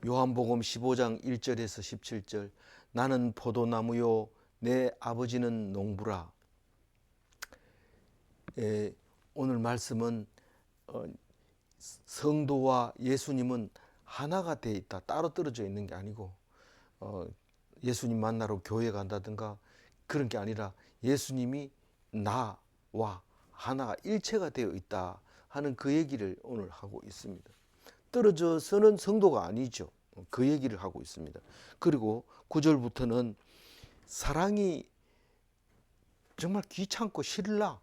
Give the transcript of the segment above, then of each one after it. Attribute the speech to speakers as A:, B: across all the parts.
A: 요한복음 15장 1절에서 17절. 나는 포도나무요 내 아버지는 농부라. 오늘 말씀은 성도와 예수님은 하나가 되어 있다. 따로 떨어져 있는 게 아니고 예수님 만나러 교회 간다든가 그런 게 아니라 예수님이 나와 하나가 일체가 되어 있다 하는 그 얘기를 오늘 하고 있습니다. 떨어져서는 성도가 아니죠. 그 얘기를 하고 있습니다. 그리고 9절부터는 사랑이 정말 귀찮고 싫라.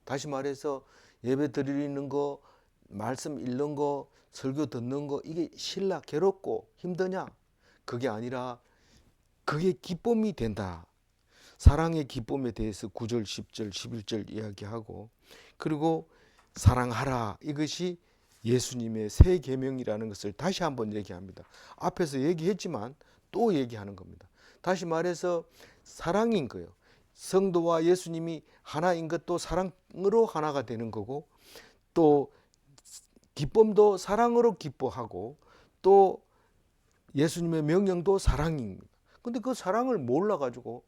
A: 다시 말해서 예배 드리는 거, 말씀 읽는 거, 설교 듣는 거 이게 싫라, 괴롭고 힘드냐? 그게 아니라 그게 기쁨이 된다. 사랑의 기쁨에 대해서 9절, 10절, 11절 이야기하고, 그리고 사랑하라, 이것이 예수님의 새 계명이라는 것을 다시 한번 얘기합니다. 앞에서 얘기했지만 또 얘기하는 겁니다. 다시 말해서 사랑인 거예요. 성도와 예수님이 하나인 것도 사랑으로 하나가 되는 거고, 또 기쁨도 사랑으로 기뻐하고, 또 예수님의 명령도 사랑입니다. 근데 그 사랑을 몰라가지고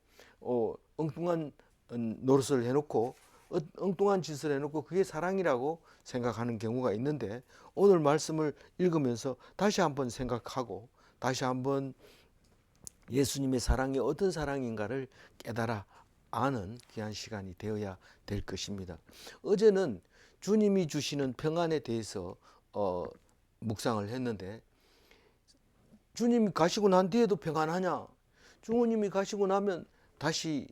A: 엉뚱한 노릇을 해놓고 엉뚱한 짓을 해놓고 그게 사랑이라고 생각하는 경우가 있는데, 오늘 말씀을 읽으면서 다시 한번 생각하고 다시 한번 예수님의 사랑이 어떤 사랑인가를 깨달아 아는 귀한 시간이 되어야 될 것입니다. 어제는 주님이 주시는 평안에 대해서 묵상을 했는데, 주님이 가시고 난 뒤에도 평안하냐? 주님이 가시고 나면 다시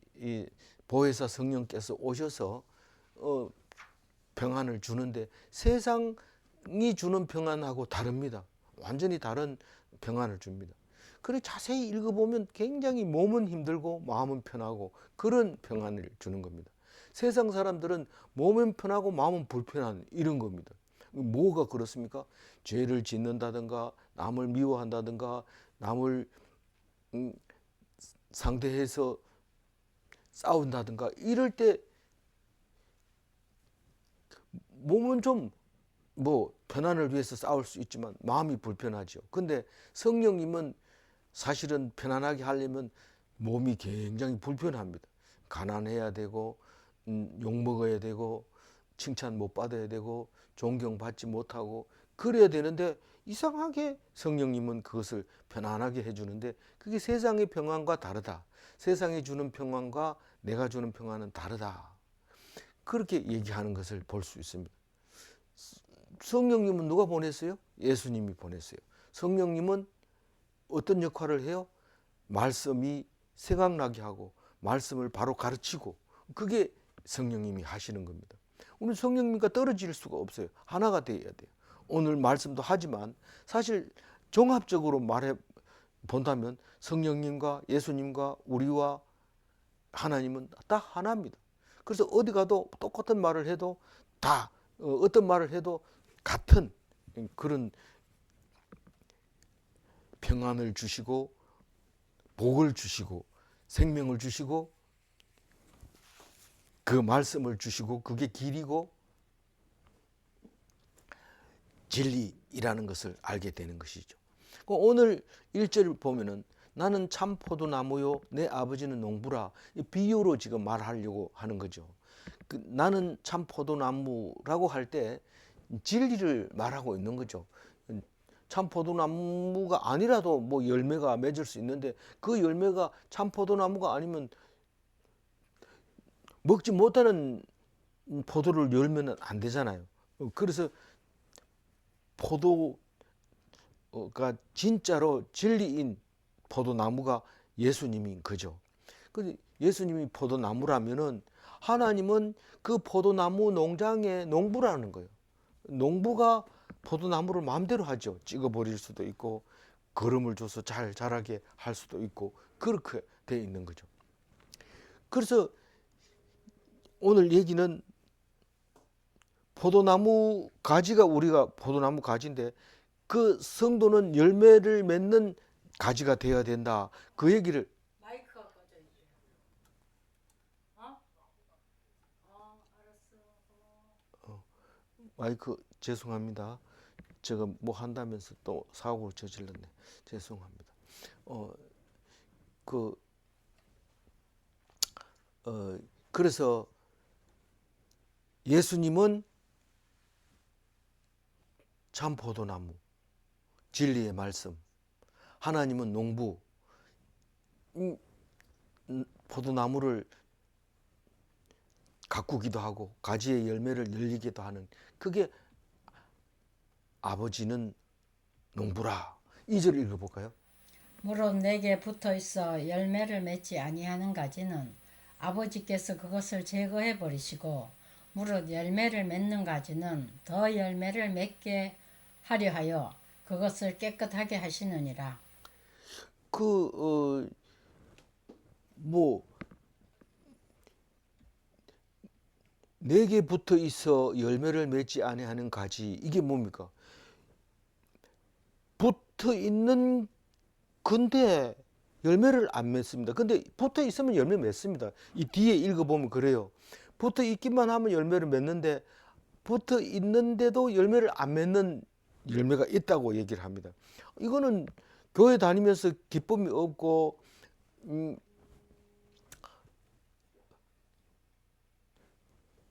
A: 보혜사 성령께서 오셔서 평안을 주는데, 세상이 주는 평안하고 다릅니다. 완전히 다른 평안을 줍니다. 그래 자세히 읽어보면 굉장히 몸은 힘들고 마음은 편하고 그런 평안을 주는 겁니다. 세상 사람들은 몸은 편하고 마음은 불편한 이런 겁니다. 뭐가 그렇습니까? 죄를 짓는다든가 남을 미워한다든가 남을 상대해서 싸운다든가 이럴 때 몸은 좀 편안을 위해서 싸울 수 있지만 마음이 불편하죠. 근데 성령님은 사실은 편안하게 하려면 몸이 굉장히 불편합니다. 가난해야 되고 욕 먹어야 되고 칭찬 못 받아야 되고 존경받지 못하고 그래야 되는데, 이상하게 성령님은 그것을 편안하게 해주는데 그게 세상의 평안과 다르다. 세상이 주는 평안과 내가 주는 평안은 다르다. 그렇게 얘기하는 것을 볼 수 있습니다. 성령님은 누가 보냈어요? 예수님이 보냈어요. 성령님은 어떤 역할을 해요? 말씀이 생각나게 하고 말씀을 바로 가르치고, 그게 성령님이 하시는 겁니다. 우리 성령님과 떨어질 수가 없어요. 하나가 되어야 돼요. 오늘 말씀도 하지만 사실 종합적으로 말해 본다면 성령님과 예수님과 우리와 하나님은 딱 하나입니다. 그래서 어디 가도 똑같은 말을 해도 다 어떤 말을 해도 같은 그런 평안을 주시고 복을 주시고 생명을 주시고 그 말씀을 주시고 그게 길이고 진리이라는 것을 알게 되는 것이죠. 오늘 1절 보면은 나는 참 포도나무요 내 아버지는 농부라, 비유로 지금 말하려고 하는 거죠. 나는 참 포도나무라고 할 때 진리를 말하고 있는 거죠. 참 포도나무가 아니라도 열매가 맺을 수 있는데, 그 열매가 참 포도나무가 아니면 먹지 못하는 포도를 열면 안 되잖아요. 그래서 포도가 진짜로 진리인 포도나무가 예수님인 거죠. 예수님이 포도나무라면은 하나님은 그 포도나무 농장의 농부라는 거예요. 농부가 포도나무를 마음대로 하죠. 찍어버릴 수도 있고 거름을 줘서 잘 자라게 할 수도 있고 그렇게 돼 있는 거죠. 그래서 오늘 얘기는 포도나무 가지가 우리가 포도나무 가지인데, 그 성도는 열매를 맺는 가지가 되어야 된다. 그 얘기를.
B: 마이크가 꺼져 있죠. 알았어.
A: 마이크 죄송합니다. 제가 뭐 한다면서 또 사고를 저질렀네. 죄송합니다. 어, 그, 그래서 예수님은 참 포도나무, 진리의 말씀, 하나님은 농부, 포도나무를 가꾸기도 하고 가지의 열매를 열리기도 하는, 그게 아버지는 농부라. 2절 읽어볼까요?
B: 무릇 내게 붙어 있어 열매를 맺지 아니하는 가지는 아버지께서 그것을 제거해 버리시고, 무릇 열매를 맺는 가지는 더 열매를 맺게 하려 하여 그것을 깨끗하게 하시느니라.
A: 그, 뭐, 내게 붙어 있어 열매를 맺지 아니하는 가지, 이게 뭡니까? 붙어 있는 근데 열매를 안 맺습니다. 근데 붙어 있으면 열매 맺습니다. 이 뒤에 읽어보면 그래요. 붙어 있기만 하면 열매를 맺는데 붙어 있는데도 열매를 안 맺는 열매가 있다고 얘기를 합니다. 이거는 교회 다니면서 기쁨이 없고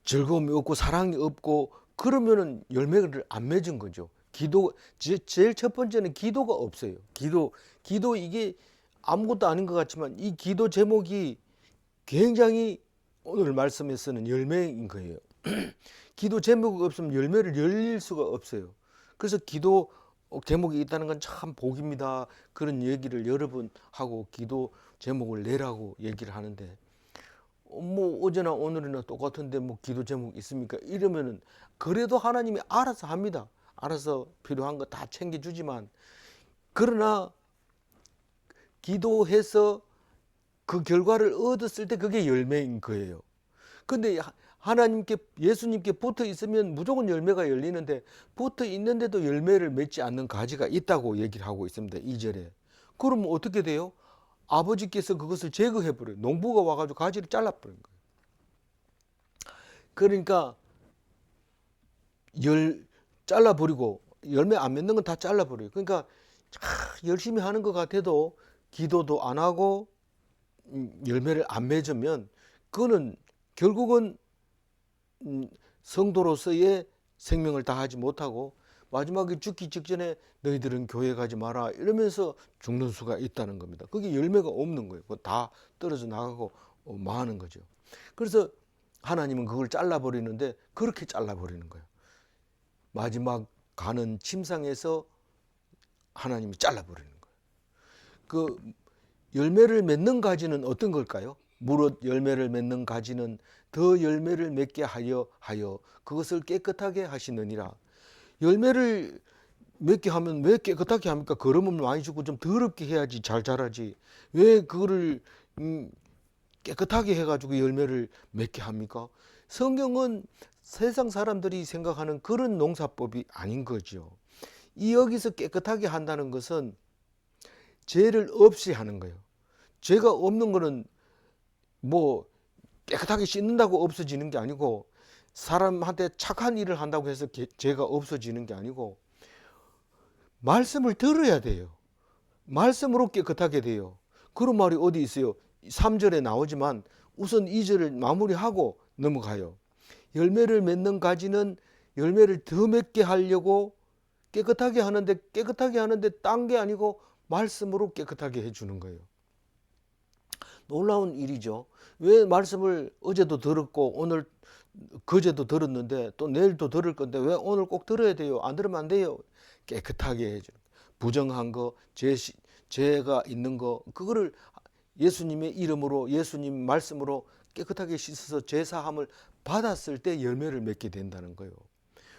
A: 즐거움이 없고 사랑이 없고 그러면은 열매를 안 맺은 거죠. 기도 제일 첫 번째는 기도가 없어요. 기도 이게 아무것도 아닌 것 같지만 이 기도 제목이 굉장히 오늘 말씀에서는 열매인 거예요. 기도 제목이 없으면 열매를 열릴 수가 없어요. 그래서 기도 제목이 있다는 건 참 복입니다. 그런 얘기를 여러 번 하고 기도 제목을 내라고 얘기를 하는데 뭐 어제나 오늘이나 똑같은데 뭐 기도 제목 있습니까? 이러면은 그래도 하나님이 알아서 합니다. 알아서 필요한 거 다 챙겨주지만 그러나 기도해서 그 결과를 얻었을 때 그게 열매인 거예요. 근데 하나님께 예수님께 붙어 있으면 무조건 열매가 열리는데 붙어 있는데도 열매를 맺지 않는 가지가 있다고 얘기를 하고 있습니다. 2절에. 그러면 어떻게 돼요? 아버지께서 그것을 제거해 버려요. 농부가 와가지고 가지를 잘라버린 거예요. 그러니까 잘라버리고 열매 안 맺는 건 다 잘라버려요. 그러니까 열심히 하는 것 같아도 기도도 안 하고 열매를 안 맺으면 그거는 결국은 성도로서의 생명을 다하지 못하고 마지막에 죽기 직전에 너희들은 교회 가지 마라 이러면서 죽는 수가 있다는 겁니다. 그게 열매가 없는 거예요. 다 떨어져 나가고 망하는 거죠. 그래서 하나님은 그걸 잘라버리는데 그렇게 잘라버리는 거예요. 마지막 가는 침상에서 하나님이 잘라버리는 거예요. 그 열매를 맺는 가지는 어떤 걸까요? 무릇 열매를 맺는 가지는 더 열매를 맺게 하여 그것을 깨끗하게 하시느니라. 열매를 맺게 하면 왜 깨끗하게 합니까? 걸음을 많이 주고 좀 더럽게 해야지 잘 자라지. 왜 그거를 깨끗하게 해가지고 열매를 맺게 합니까? 성경은 세상 사람들이 생각하는 그런 농사법이 아닌 거죠. 이 여기서 깨끗하게 한다는 것은 죄를 없이 하는 거예요. 죄가 없는 거는 뭐 깨끗하게 씻는다고 없어지는 게 아니고 사람한테 착한 일을 한다고 해서 죄가 없어지는 게 아니고 말씀을 들어야 돼요. 말씀으로 깨끗하게 돼요. 그런 말이 어디 있어요? 3절에 나오지만 우선 2절을 마무리하고 넘어가요. 열매를 맺는 가지는 열매를 더 맺게 하려고 깨끗하게 하는데 딴 게 아니고 말씀으로 깨끗하게 해주는 거예요. 놀라운 일이죠. 왜 말씀을 어제도 들었고 오늘 그제도 들었는데 또 내일도 들을 건데 왜 오늘 꼭 들어야 돼요? 안 들으면 안 돼요. 깨끗하게 해주는 부정한 거, 죄가 있는 거 그거를 예수님의 이름으로 예수님 말씀으로 깨끗하게 씻어서 제사함을 받았을 때 열매를 맺게 된다는 거예요.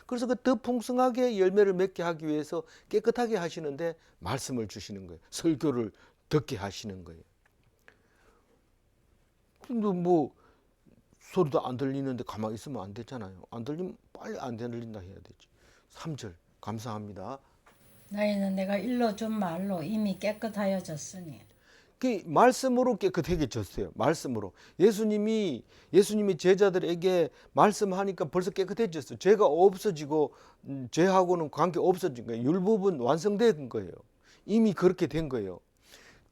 A: 그래서 그 더 풍성하게 열매를 맺게 하기 위해서 깨끗하게 하시는데 말씀을 주시는 거예요. 설교를 듣게 하시는 거예요. 근데 뭐 소리도 안 들리는데 가만히 있으면 안 되잖아요. 안 들리면 빨리 안 들린다 해야 되지. 3절 감사합니다.
B: 너희는 내가 일러 준 말로 이미 깨끗하여졌으니.
A: 그 말씀으로 깨끗해졌어요. 말씀으로. 예수님이 제자들에게 말씀하니까 벌써 깨끗해졌어요. 죄가 없어지고 죄하고는 관계 없어진 거예요. 율법은 완성된 거예요. 이미 그렇게 된 거예요.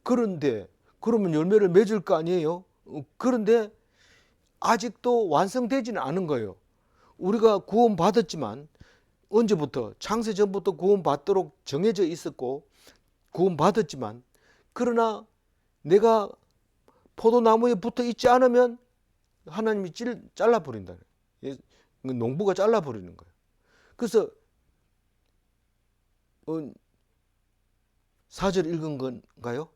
A: 그런데 그러면 열매를 맺을 거 아니에요? 그런데 아직도 완성되지는 않은 거예요. 우리가 구원받았지만 언제부터? 창세 전부터 구원받도록 정해져 있었고 구원받았지만 그러나 내가 포도나무에 붙어 있지 않으면 하나님이 잘라버린다. 농부가 잘라버리는 거예요. 그래서 4절 읽은 건가요?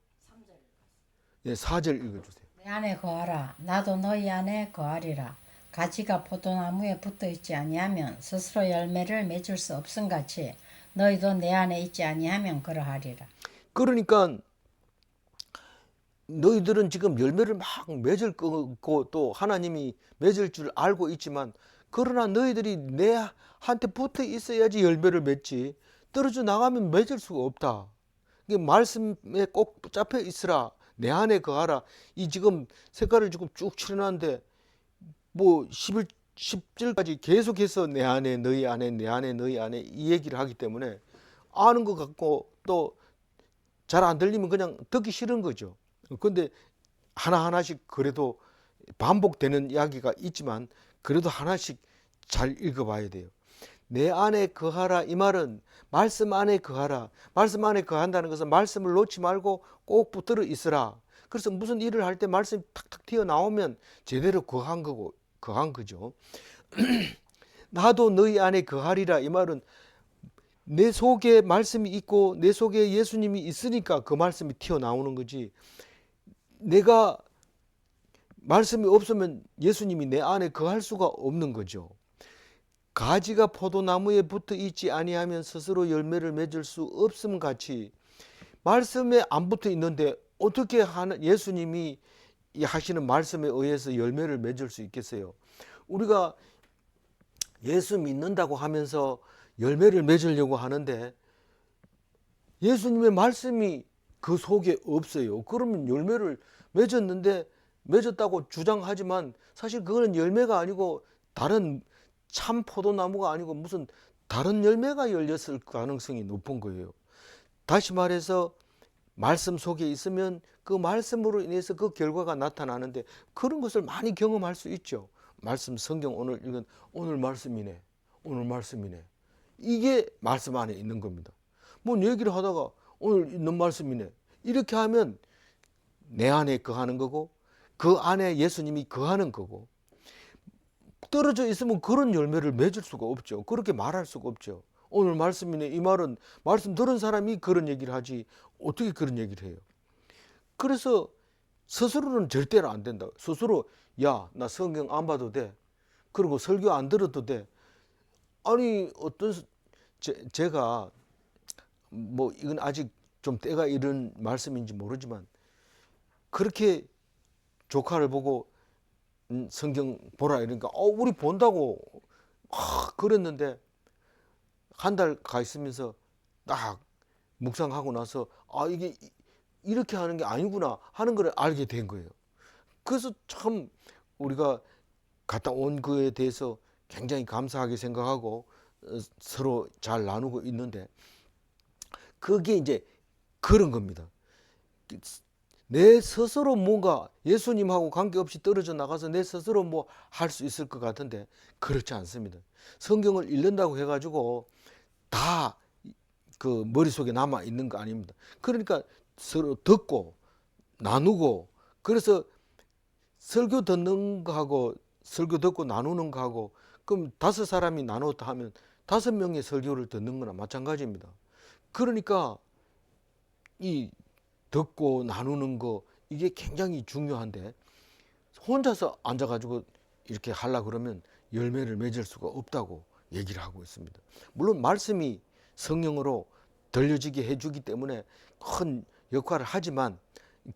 A: 3절. 4절 읽어주세요.
B: 내 안에 거하라. 나도 너희 안에 거하리라. 가지가 포도나무에 붙어 있지 아니하면 스스로 열매를 맺을 수 없음같이 너희도 내 안에 있지 아니하면 그러하리라.
A: 그러니까 너희들은 지금 열매를 막 맺을 거고 또 하나님이 맺을 줄 알고 있지만 그러나 너희들이 내한테 붙어 있어야지 열매를 맺지 떨어져 나가면 맺을 수가 없다. 말씀에 꼭 붙잡혀 있으라. 내 안에 거하라. 이 지금 색깔을 지금 쭉 칠해놨는데 뭐 10절까지 계속해서 내 안에 너희 안에 내 안에 너희 안에 이 얘기를 하기 때문에 아는 것 같고 또 잘 안 들리면 그냥 듣기 싫은 거죠. 근데 하나하나씩 그래도 반복되는 이야기가 있지만 그래도 하나씩 잘 읽어봐야 돼요. 내 안에 거하라. 이 말은 말씀 안에 거하라. 말씀 안에 거한다는 것은 말씀을 놓지 말고 꼭 붙들어 있으라. 그래서 무슨 일을 할 때 말씀이 탁탁 튀어나오면 제대로 거한 거죠. 나도 너희 안에 거하리라. 이 말은 내 속에 말씀이 있고 내 속에 예수님이 있으니까 그 말씀이 튀어나오는 거지. 내가 말씀이 없으면 예수님이 내 안에 거할 수가 없는 거죠. 가지가 포도나무에 붙어 있지 아니하면 스스로 열매를 맺을 수 없음 같이 말씀에 안 붙어 있는데 어떻게 예수님이 하시는 말씀에 의해서 열매를 맺을 수 있겠어요? 우리가 예수 믿는다고 하면서 열매를 맺으려고 하는데 예수님의 말씀이 그 속에 없어요. 그러면 열매를 맺었다고 주장하지만 사실 그거는 열매가 아니고 다른 참 포도나무가 아니고 무슨 다른 열매가 열렸을 가능성이 높은 거예요. 다시 말해서 말씀 속에 있으면 그 말씀으로 인해서 그 결과가 나타나는데 그런 것을 많이 경험할 수 있죠. 말씀 성경 오늘 읽은 오늘 말씀이네. 오늘 말씀이네. 이게 말씀 안에 있는 겁니다. 뭐 얘기를 하다가 오늘 있는 말씀이네. 이렇게 하면 내 안에 거하는 거고 그 안에 예수님이 거하는 거고 떨어져 있으면 그런 열매를 맺을 수가 없죠. 그렇게 말할 수가 없죠. 오늘 말씀이네. 이 말은 말씀 들은 사람이 그런 얘기를 하지 어떻게 그런 얘기를 해요. 그래서 스스로는 절대로 안 된다. 스스로 야, 나 성경 안 봐도 돼. 그리고 설교 안 들어도 돼. 아니 어떤 제가 뭐 이건 아직 좀 때가 이른 말씀인지 모르지만 그렇게 조카를 보고 성경 보라 이러니까 우리 본다고 그랬는데 한 달 가 있으면서 딱 묵상하고 나서 이게 이렇게 하는 게 아니구나 하는 걸 알게 된 거예요. 그래서 참 우리가 갔다 온 거에 대해서 굉장히 감사하게 생각하고 서로 잘 나누고 있는데 그게 이제 그런 겁니다. 내 스스로 뭔가 예수님하고 관계없이 떨어져 나가서 내 스스로 뭐 할 수 있을 것 같은데 그렇지 않습니다. 성경을 읽는다고 해가지고 다 그 머릿속에 남아 있는 거 아닙니다. 그러니까 서로 듣고 나누고 그래서 설교 듣는 거하고 설교 듣고 나누는 거하고 그럼 5사람이 나눴다 하면 5명의 설교를 듣는 거나 마찬가지입니다. 그러니까 이 듣고 나누는 거 이게 굉장히 중요한데 혼자서 앉아가지고 이렇게 하려 그러면 열매를 맺을 수가 없다고 얘기를 하고 있습니다. 물론 말씀이 성령으로 들려지게 해주기 때문에 큰 역할을 하지만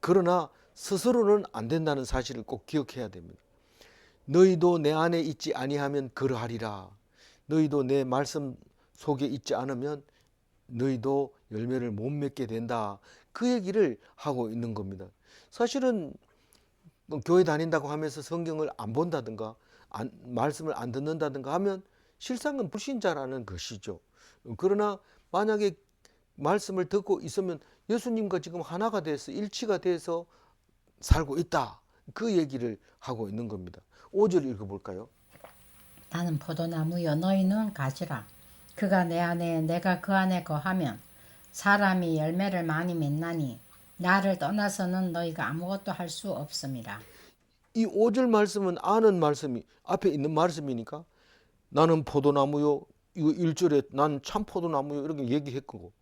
A: 그러나 스스로는 안 된다는 사실을 꼭 기억해야 됩니다. 너희도 내 안에 있지 아니하면 그러하리라. 너희도 내 말씀 속에 있지 않으면 너희도 열매를 못 맺게 된다. 그 얘기를 하고 있는 겁니다. 사실은 교회 다닌다고 하면서 성경을 안 본다든가 말씀을 안 듣는다든가 하면 실상은 불신자라는 것이죠. 그러나 만약에 말씀을 듣고 있으면 예수님과 지금 하나가 돼서 일치가 돼서 살고 있다. 그 얘기를 하고 있는 겁니다. 5절 읽어볼까요?
B: 나는 포도나무여 너희는 가지라. 그가 내 안에 내가 그 안에 거하면 사람이 열매를 많이 맺나니 나를 떠나서는 너희가 아무것도 할 수 없음이라.
A: 이 5절 말씀은 아는 말씀이 앞에 있는 말씀이니까 나는 포도나무요. 이거 1절에 난 참 포도나무요. 이렇게 얘기했고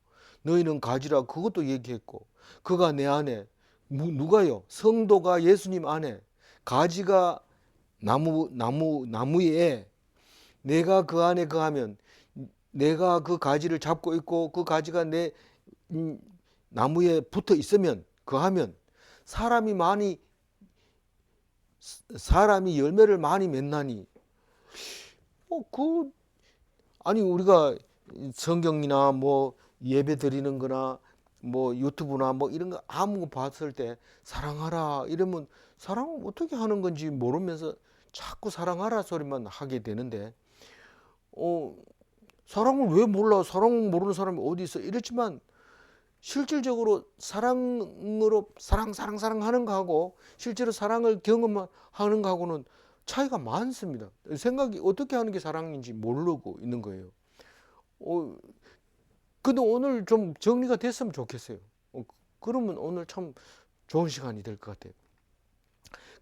A: 너희는 가지라 그것도 얘기했고 그가 내 안에 누가요? 성도가 예수님 안에 가지가 나무에 내가 그 안에 거하면 내가 그 가지를 잡고 있고 그 가지가 내 나무에 붙어 있으면 거하면 사람이 열매를 많이 맺나니 아니 우리가 성경이나 뭐 예배 드리는 거나 뭐 유튜브나 뭐 이런 거 아무 거 봤을 때 사랑하라 이러면 사랑을 어떻게 하는 건지 모르면서 자꾸 사랑하라 소리만 하게 되는데 사랑을 왜 몰라? 사랑 모르는 사람이 어디 있어? 이랬지만 실질적으로 사랑으로 사랑하는 거하고 실제로 사랑을 경험하는 거하고는 차이가 많습니다. 생각이 어떻게 하는 게 사랑인지 모르고 있는 거예요. 근데 오늘 좀 정리가 됐으면 좋겠어요. 그러면 오늘 참 좋은 시간이 될 것 같아요.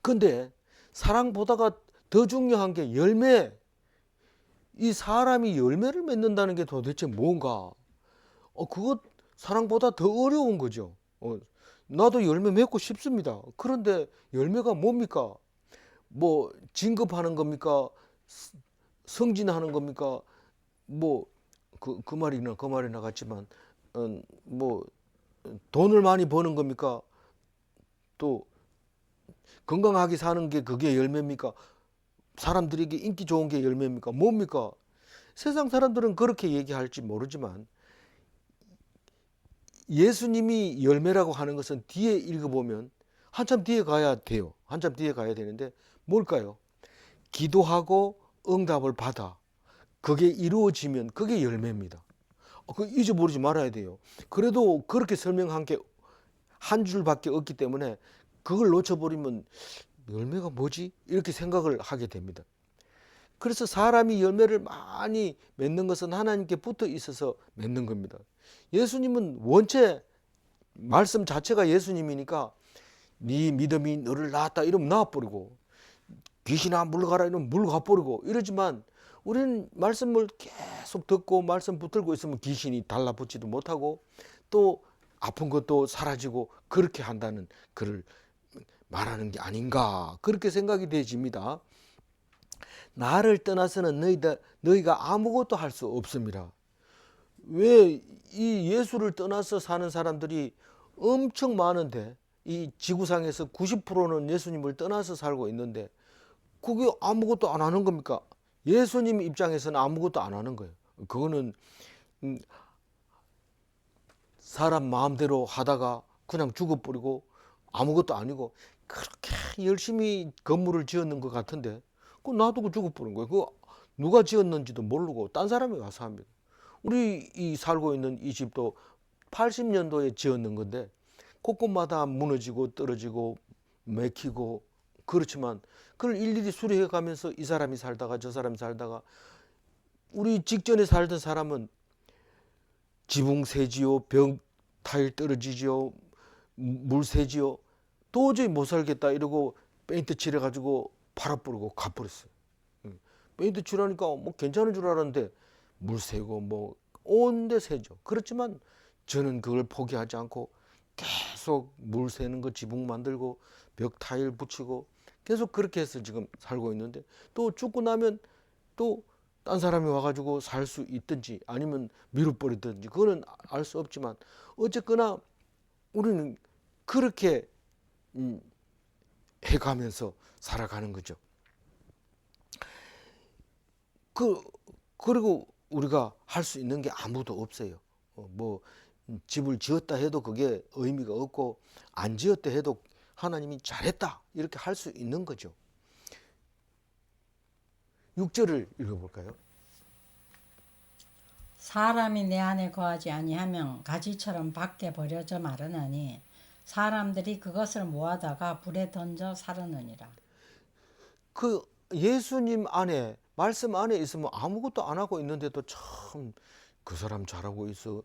A: 근데 사랑보다가 더 중요한 게 열매. 이 사람이 열매를 맺는다는 게 도대체 뭔가? 그것 사랑보다 더 어려운 거죠. 나도 열매 맺고 싶습니다. 그런데 열매가 뭡니까? 뭐 진급하는 겁니까? 성진하는 겁니까? 뭐 그 말이 나갔지만 뭐 돈을 많이 버는 겁니까? 또 건강하게 사는 게 그게 열매입니까? 사람들에게 인기 좋은 게 열매입니까? 뭡니까? 세상 사람들은 그렇게 얘기할지 모르지만 예수님이 열매라고 하는 것은 뒤에 읽어보면 한참 뒤에 가야 돼요. 한참 뒤에 가야 되는데 뭘까요? 기도하고 응답을 받아. 그게 이루어지면 그게 열매입니다. 그 잊어버리지 말아야 돼요. 그래도 그렇게 설명한 게 한 줄밖에 없기 때문에 그걸 놓쳐버리면 열매가 뭐지? 이렇게 생각을 하게 됩니다. 그래서 사람이 열매를 많이 맺는 것은 하나님께 붙어 있어서 맺는 겁니다. 예수님은 원체 말씀 자체가 예수님이니까 네 믿음이 너를 낳았다 이러면 낳아버리고 귀신아 물러가라 이러면 물러가버리고 이러지만 우리는 말씀을 계속 듣고 말씀 붙들고 있으면 귀신이 달라붙지도 못하고 또 아픈 것도 사라지고 그렇게 한다는 그를 말하는 게 아닌가 그렇게 생각이 되집니다. 나를 떠나서는 너희가 아무것도 할 수 없습니다. 왜 이 예수를 떠나서 사는 사람들이 엄청 많은데 이 지구상에서 90%는 예수님을 떠나서 살고 있는데 그게 아무것도 안 하는 겁니까? 예수님 입장에서는 아무것도 안 하는 거예요. 그거는 사람 마음대로 하다가 그냥 죽어버리고 아무것도 아니고 그렇게 열심히 건물을 지었는 것 같은데 그거 놔두고 죽어버린 거예요. 그거 누가 지었는지도 모르고 딴 사람이 와서 합니다. 우리 이 살고 있는 이 집도 80년도에 지었는 건데 곳곳마다 무너지고 떨어지고 맥히고 그렇지만 그걸 일일이 수리해 가면서 이 사람이 살다가 저 사람이 살다가 우리 직전에 살던 사람은 지붕 새지요, 벽 타일 떨어지지요, 물 새지요. 도저히 못 살겠다 이러고 페인트 칠해가지고 팔아버리고 가버렸어요. 페인트 칠하니까 뭐 괜찮은 줄 알았는데 물 새고 뭐 온데 새죠. 그렇지만 저는 그걸 포기하지 않고 계속 물 새는 거 지붕 만들고 벽 타일 붙이고 계속 그렇게 해서 지금 살고 있는데 또 죽고 나면 또 딴 사람이 와가지고 살 수 있든지 아니면 밀어버리든지 그거는 알 수 없지만 어쨌거나 우리는 그렇게 해가면서 살아가는 거죠. 그리고 우리가 할 수 있는 게 아무도 없어요. 뭐 집을 지었다 해도 그게 의미가 없고 안 지었다 해도 하나님이 잘했다 이렇게 할 수 있는 거죠. 6절을 읽어볼까요?
B: 사람이 내 안에 거하지 아니하면 가지처럼 밖에 버려져 마르나니 사람들이 그것을 모아다가 불에 던져 사르느니라.
A: 그 예수님 안에 말씀 안에 있으면 아무것도 안 하고 있는데도 참 그 사람 잘하고 있어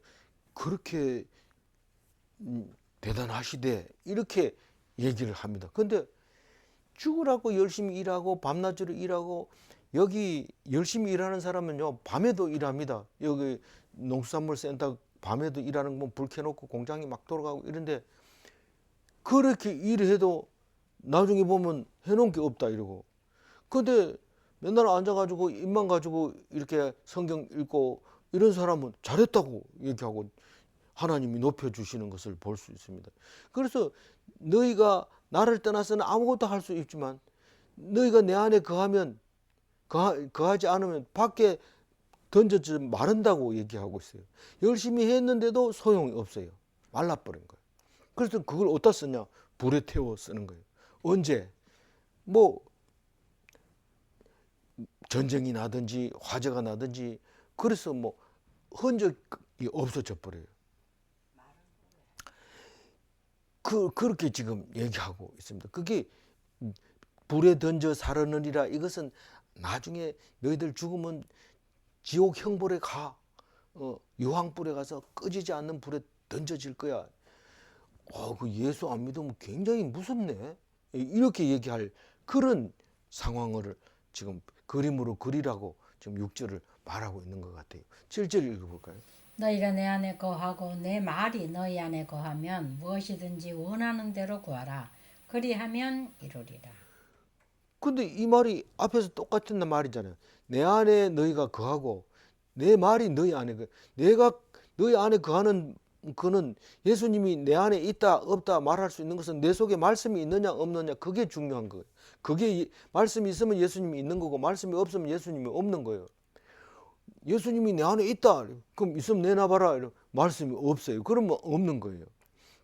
A: 그렇게 대단하시대 이렇게 얘기를 합니다. 근데 죽으라고 열심히 일하고 밤낮으로 일하고 여기 열심히 일하는 사람은요 밤에도 일합니다. 여기 농수산물센터 밤에도 일하는 거 불 켜놓고 공장이 막 돌아가고 이런데 그렇게 일해도 나중에 보면 해놓은 게 없다 이러고 근데 맨날 앉아가지고 입만 가지고 이렇게 성경 읽고 이런 사람은 잘했다고 얘기하고 하나님이 높여주시는 것을 볼 수 있습니다. 그래서 너희가 나를 떠나서는 아무것도 할 수 있지만 너희가 내 안에 거하면 거하지 않으면 밖에 던져져 마른다고 얘기하고 있어요. 열심히 했는데도 소용이 없어요. 말라버린 거예요. 그래서 그걸 어디다 쓰냐? 불에 태워 쓰는 거예요. 언제? 뭐 전쟁이 나든지 화재가 나든지 그래서 뭐 흔적이 없어져 버려요. 그렇게 지금 얘기하고 있습니다. 그게 불에 던져 사르느니라 이것은 나중에 너희들 죽으면 지옥 형벌에 가 유황불에 가서 꺼지지 않는 불에 던져질 거야. 그 예수 안 믿으면 굉장히 무섭네. 이렇게 얘기할 그런 상황을 지금 그림으로 그리라고 지금 6절을 말하고 있는 것 같아요. 7절 읽어볼까요?
B: 너희가 내 안에 거하고 내 말이 너희 안에 거하면 무엇이든지 원하는 대로 구하라. 그리하면 이루리라.
A: 근데 이 말이 앞에서 똑같은 말이잖아요. 내 안에 너희가 거하고 내 말이 너희 안에 내가 너희 안에 거하는 그는 예수님이 내 안에 있다 없다 말할 수 있는 것은 내 속에 말씀이 있느냐 없느냐 그게 중요한 거예요. 그게 말씀이 있으면 예수님이 있는 거고 말씀이 없으면 예수님이 없는 거예요. 예수님이 내 안에 있다 그럼 있으면 내놔봐라 말씀이 없어요. 그러면 없는 거예요.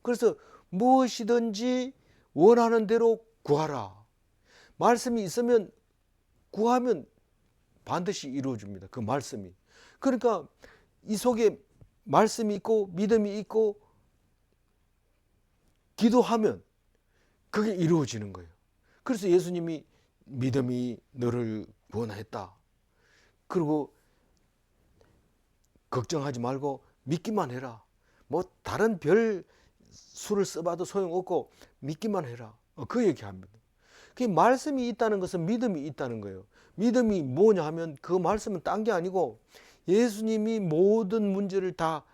A: 그래서 무엇이든지 원하는 대로 구하라. 말씀이 있으면 구하면 반드시 이루어집니다. 그 말씀이. 그러니까 이 속에 말씀이 있고 믿음이 있고 기도하면 그게 이루어지는 거예요. 그래서 예수님이 믿음이 너를 구원했다. 그리고 걱정하지 말고 믿기만 해라. 뭐 다른 별 수를 써봐도 소용없고 믿기만 해라. 그 얘기합니다. 그 말씀이 있다는 것은 믿음이 있다는 거예요. 믿음이 뭐냐 하면 그 말씀은 딴 게 아니고 예수님이 모든 문제를 다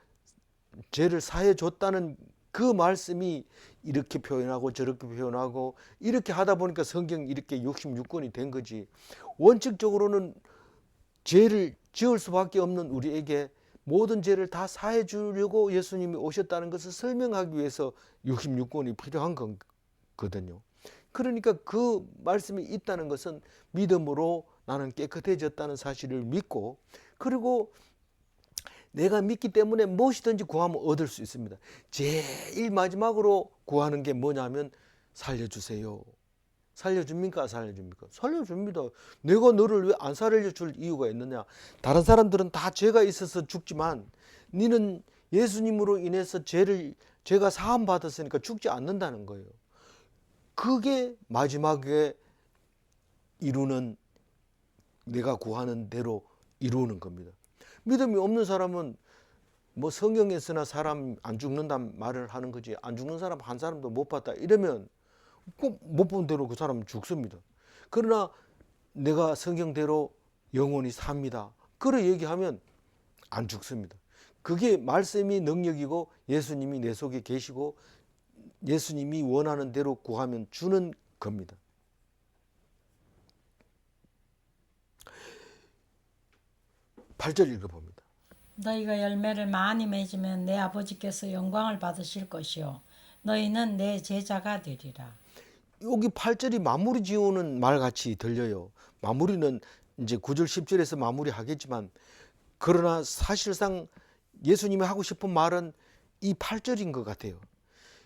A: 죄를 사해 줬다는 그 말씀이 이렇게 표현하고 저렇게 표현하고 이렇게 하다 보니까 성경 이렇게 66권이 된 거지. 원칙적으로는 죄를 지을 수밖에 없는 우리에게 모든 죄를 다 사해 주려고 예수님이 오셨다는 것을 설명하기 위해서 66권이 필요한 거거든요. 그러니까 그 말씀이 있다는 것은 믿음으로 나는 깨끗해졌다는 사실을 믿고 그리고 내가 믿기 때문에 무엇이든지 구하면 얻을 수 있습니다. 제일 마지막으로 구하는 게 뭐냐면 살려주세요. 살려줍니까? 살려줍니까? 살려줍니다. 내가 너를 왜 안 살려줄 이유가 있느냐? 다른 사람들은 다 죄가 있어서 죽지만 너는 예수님으로 인해서 죄가 사함 받았으니까 죽지 않는다는 거예요. 그게 마지막에 이루는 내가 구하는 대로 이루는 겁니다. 믿음이 없는 사람은 뭐 성경에서나 사람 안 죽는다는 말을 하는 거지 안 죽는 사람 한 사람도 못 봤다 이러면 꼭 못 본 대로 그 사람은 죽습니다. 그러나 내가 성경대로 영원히 삽니다. 그래 얘기하면 안 죽습니다. 그게 말씀이 능력이고 예수님이 내 속에 계시고 예수님이 원하는 대로 구하면 주는 겁니다. 8절 읽어봅니다.
B: 너희가 열매를 많이 맺으면 내 아버지께서 영광을 받으실 것이요 너희는 내 제자가 되리라.
A: 여기 8절이 마무리 지어오는 말같이 들려요. 마무리는 이제 9절 10절에서 마무리하겠지만 그러나 사실상 예수님이 하고 싶은 말은 이 8절인 것 같아요.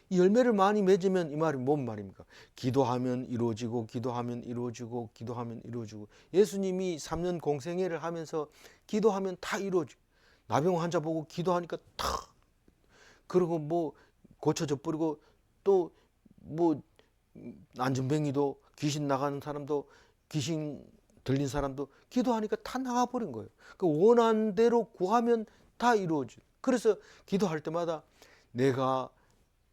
A: 이 열매를 많이 맺으면 이 말이 뭔 말입니까? 기도하면 이루어지고 기도하면 이루어지고 기도하면 이루어지고. 예수님이 3년 공생애를 하면서 기도하면 다 이루어지고, 나병 환자 보고 기도하니까 다, 그리고 뭐 고쳐져 버리고, 또 뭐 안전뱅이도, 귀신 나가는 사람도, 귀신 들린 사람도 기도하니까 다 나가버린 거예요. 그 원하는 대로 구하면 다 이루어져. 그래서 기도할 때마다 내가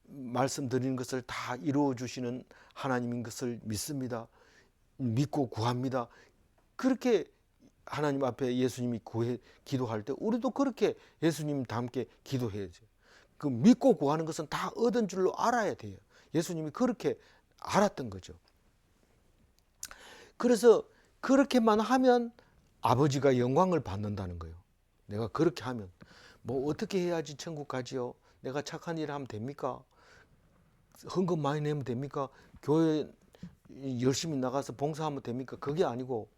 A: 말씀드리는 것을 다 이루어 주시는 하나님인 것을 믿습니다. 믿고 구합니다. 그렇게 하나님 앞에 예수님이 기도할 때 우리도 그렇게 예수님과 함께 기도해야죠. 그 믿고 구하는 것은 다 얻은 줄로 알아야 돼요. 예수님이 그렇게 알았던 거죠. 그래서 그렇게만 하면 아버지가 영광을 받는다는 거예요. 내가 그렇게 하면 뭐 어떻게 해야지 천국 가지요? 내가 착한 일 하면 됩니까? 헌금 많이 내면 됩니까? 교회 열심히 나가서 봉사하면 됩니까? 그게 아니고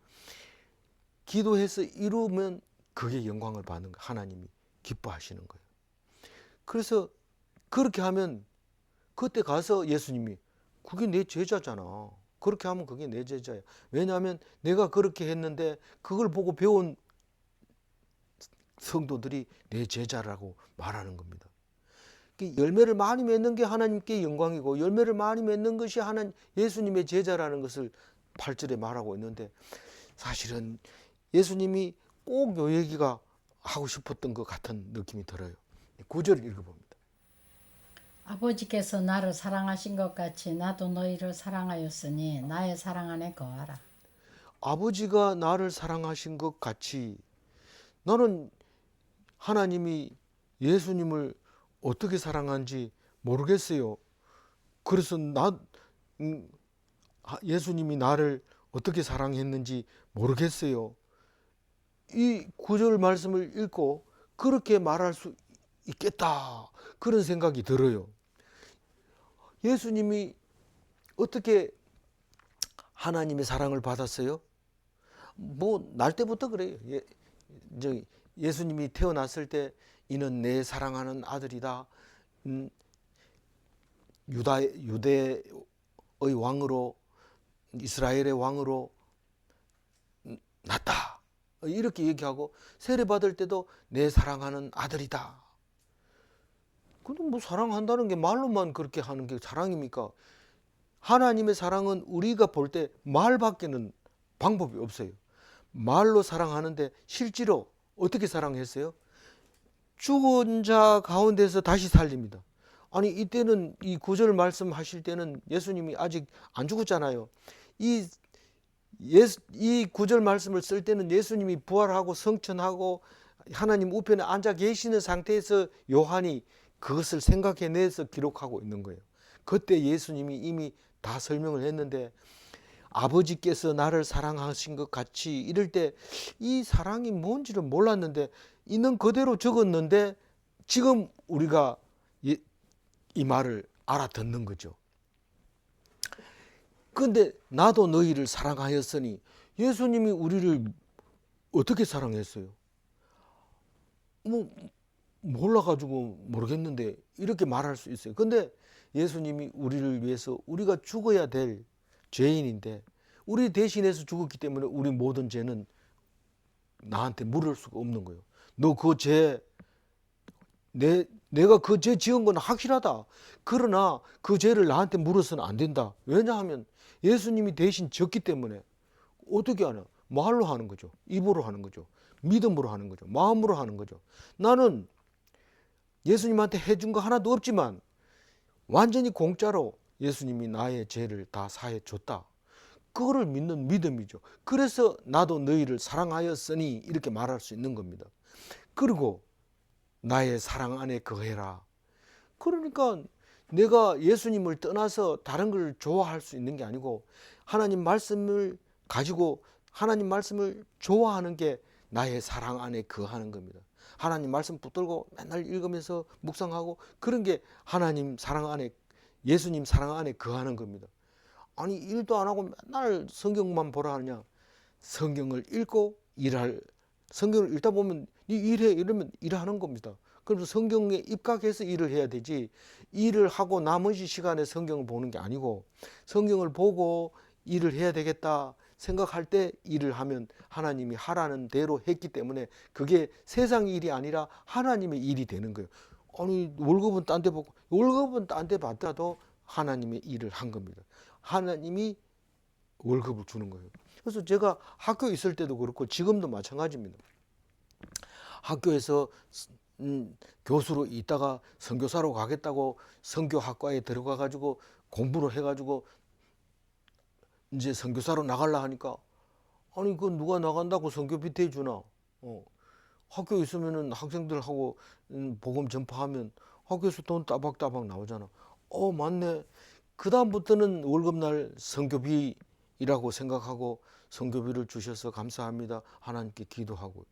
A: 기도해서 이루면 그게 영광을 받는 거예요. 하나님이 기뻐하시는 거예요. 그래서 그렇게 하면 그때 가서 예수님이 그게 내 제자잖아. 그렇게 하면 그게 내 제자야. 왜냐하면 내가 그렇게 했는데 그걸 보고 배운 성도들이 내 제자라고 말하는 겁니다. 열매를 많이 맺는 게 하나님께 영광이고 열매를 많이 맺는 것이 예수님의 제자라는 것을 8절에 말하고 있는데, 사실은 예수님이 꼭 요 얘기가 하고 싶었던 것 같은 느낌이 들어요. 9절 읽어봅니다.
B: 아버지께서 나를 사랑하신 것 같이 나도 너희를 사랑하였으니 나의 사랑 안에 거하라.
A: 아버지가 나를 사랑하신 것 같이, 나는 하나님이 예수님을 어떻게 사랑한지 모르겠어요. 그래서 예수님이 나를 어떻게 사랑했는지 모르겠어요. 이 9절 말씀을 읽고 그렇게 말할 수 있겠다, 그런 생각이 들어요. 예수님이 어떻게 하나님의 사랑을 받았어요? 뭐 날 때부터 그래요. 예수님이 태어났을 때 이는 내 사랑하는 아들이다. 유대의 왕으로, 이스라엘의 왕으로 났다, 이렇게 얘기하고, 세례 받을 때도 내 사랑하는 아들이다. 근데 뭐 사랑한다는 게 말로만 그렇게 하는 게 사랑입니까? 하나님의 사랑은 우리가 볼 때 말밖에는 방법이 없어요. 말로 사랑하는데 실제로 어떻게 사랑했어요? 죽은 자 가운데서 다시 살립니다. 아니, 이때는 이 9절 말씀하실 때는 예수님이 아직 안 죽었잖아요. 이 9절 말씀을 쓸 때는 예수님이 부활하고 성천하고 하나님 우편에 앉아 계시는 상태에서 요한이 그것을 생각해내서 기록하고 있는 거예요. 그때 예수님이 이미 다 설명을 했는데, 아버지께서 나를 사랑하신 것 같이, 이럴 때 이 사랑이 뭔지를 몰랐는데 있는 그대로 적었는데 지금 우리가 이 말을 알아듣는 거죠. 그런데 나도 너희를 사랑하였으니, 예수님이 우리를 어떻게 사랑했어요? 뭐 몰라가지고 모르겠는데 이렇게 말할 수 있어요. 근데 예수님이 우리를 위해서, 우리가 죽어야 될 죄인인데 우리 대신해서 죽었기 때문에 우리 모든 죄는 나한테 물을 수가 없는 거예요. 너 그 죄, 내가 그 죄 지은 건 확실하다. 그러나 그 죄를 나한테 물어서는 안 된다. 왜냐하면 예수님이 대신 졌기 때문에. 어떻게 하냐? 말로 하는 거죠. 입으로 하는 거죠. 믿음으로 하는 거죠. 마음으로 하는 거죠. 나는 예수님한테 해준 거 하나도 없지만 완전히 공짜로 예수님이 나의 죄를 다 사해 줬다. 그거를 믿는 믿음이죠. 그래서 나도 너희를 사랑하였으니 이렇게 말할 수 있는 겁니다. 그리고 나의 사랑 안에 거해라. 그러니까 내가 예수님을 떠나서 다른 걸 좋아할 수 있는 게 아니고, 하나님 말씀을 가지고 하나님 말씀을 좋아하는 게 나의 사랑 안에 거하는 겁니다. 하나님 말씀 붙들고 맨날 읽으면서 묵상하고, 그런 게 하나님 사랑 안에, 예수님 사랑 안에 거하는 겁니다. 아니, 일도 안 하고 맨날 성경만 보라 하느냐? 성경을 읽고 성경을 읽다 보면 네 일해, 이러면 일하는 겁니다. 그래서 성경에 입각해서 일을 해야 되지, 일을 하고 나머지 시간에 성경을 보는 게 아니고 성경을 보고 일을 해야 되겠다 생각할 때 일을 하면 하나님이 하라는 대로 했기 때문에 그게 세상 일이 아니라 하나님의 일이 되는 거예요. 아니 월급은 딴 데 받고, 월급은 딴 데 받더라도 하나님의 일을 한 겁니다. 하나님이 월급을 주는 거예요. 그래서 제가 학교에 있을 때도 그렇고 지금도 마찬가지입니다. 학교에서 교수로 있다가 선교사로 가겠다고 선교학과에 들어가 가지고 공부를 해 가지고 이제 선교사로 나가려 하니까, 아니 그 누가 나간다고 선교비 대주나? 학교에 있으면은 학생들하고 복음 전파하면 학교에서 돈 따박따박 나오잖아. 맞네. 그 다음부터는 월급날 선교비라고 생각하고 선교비를 주셔서 감사합니다 하나님께 기도하고.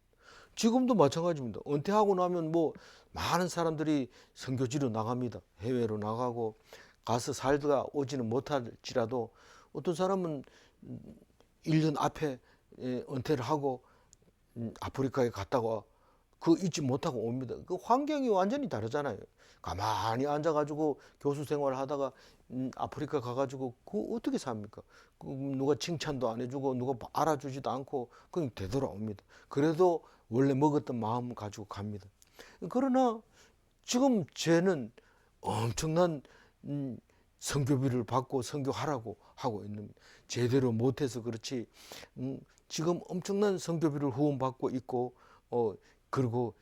A: 지금도 마찬가지입니다. 은퇴하고 나면 뭐 많은 사람들이 선교지로 나갑니다. 해외로 나가고 가서 살다가 오지는 못할지라도 어떤 사람은 1년 앞에 은퇴를 하고 아프리카에 갔다가 그 잊지 못하고 옵니다. 그 환경이 완전히 다르잖아요. 가만히 앉아가지고 교수 생활을 하다가 아프리카 가가지고 그 어떻게 삽니까? 그 누가 칭찬도 안 해주고 누가 알아주지도 않고 그냥 되돌아옵니다. 그래도 원래 먹었던 마음 가지고 갑니다. 그러나 지금 쟤는 엄청난 선교비를 받고 선교하라고 하고 있는 겁니다. 제대로 못해서 그렇지 지금 엄청난 선교비를 후원받고 있고 그리고